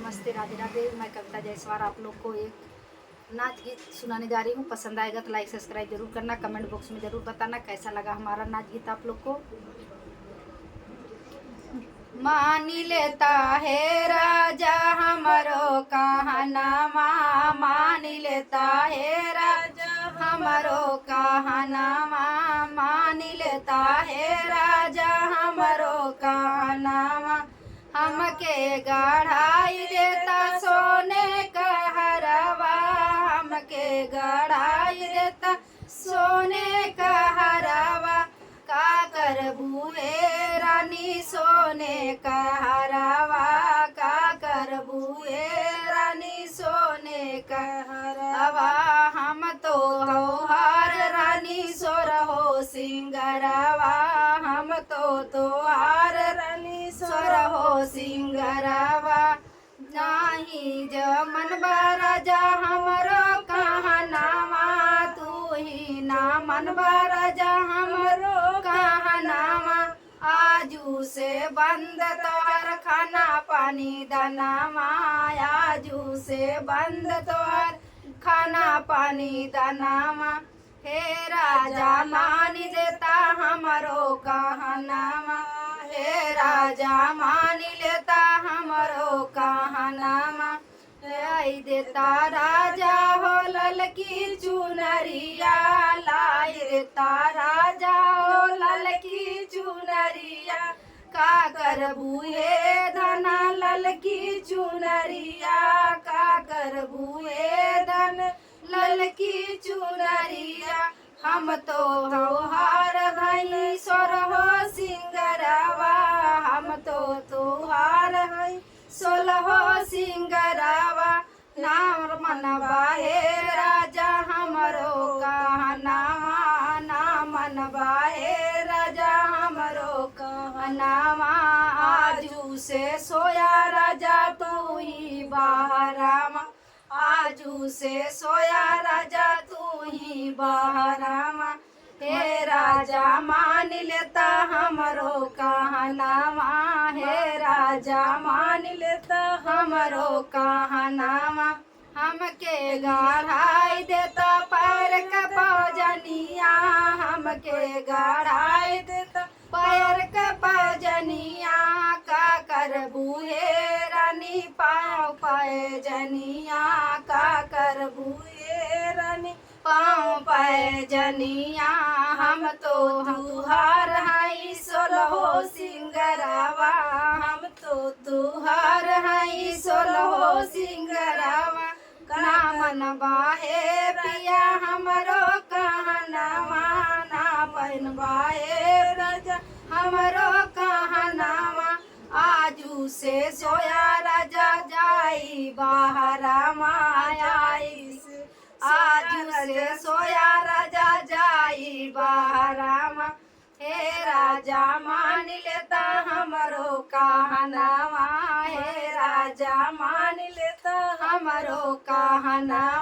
नमस्ते, राधे राधे। मैं कविता जायसवाल आप लोग को एक नाच गीत सुनाने जा रही हूँ। पसंद आएगा तो लाइक सब्सक्राइब जरूर करना, कमेंट बॉक्स में जरूर बताना कैसा लगा हमारा नाच गीत आप लोग को। मानी लेता है राजा हमरो कहनामा, मान लेता है राजा हमरो कहनामा, मान लेता है राजा हमरो कहनामा। हमके गढ़ाई देता सोने का हरवा, हमके गढ़ाई देता सोने का हरवा। का करबू हे रानी सोने का हरवा, का करबू हे रानी सोने का हरवा। हम तो हार रानी सोरहो सिंगरवा, हम तो हार रानी सोरहो सिंगरवा। नाही जमन राजा हमरो कहनामा, तू ही ना मन राजा हमरो कहनामा। आजू से बंद तोहर खाना पानी दानामा, आजू से बंद तोहर खाना पानी दानामा। हे राजा मान देता हमरो कहनामा, हे राजा मान लेता हमरो कहनामा। लाई देता राजा हो ललकी चुनरिया, लाई देता राजा हो ललकी चुनरिया। का करबू हे धन ललकी चुनरिया, का करबू हे धन ललकी चुनरिया। हम तो हार भाई सोरहो सिंगरवा, हम तो तुहार है सोलहो सिंगरवा। नाम मनवा हे राजा हमरो कहनामा, नाम मनवा हे राजा हमरो कहनामा। आजू से सोया राजा तू ही बहरामा, आजू से सोया राजा तू ही बहरामा। हे राजा मान लेता हमरो कहनामा, हे राजा मान लेता हमरो कहनामा। हमके गढ़ाई देता पैर का पौजनिया, हमके गढ़ाई देता पैर का पौजनिया। का करबू हे रानी पाँव पैजनिया, का करबू हे रानी पाँव पैजनिया। हम तो तुहार है सोलहो सिंगरवा, हम तो तुहार है सोलहो सिंगरवा। ना मनवा हे पिया हमरो कहनामा, ना पहनवा हे राजा हमरो कहनामा। आजू से सोया राजा जाई बहरामा, आजू से सोया राजा जाई बहरामा। हे राजा मान लेता हमरो कहनामा, हे राजा मान लेता हमरो कहनामा।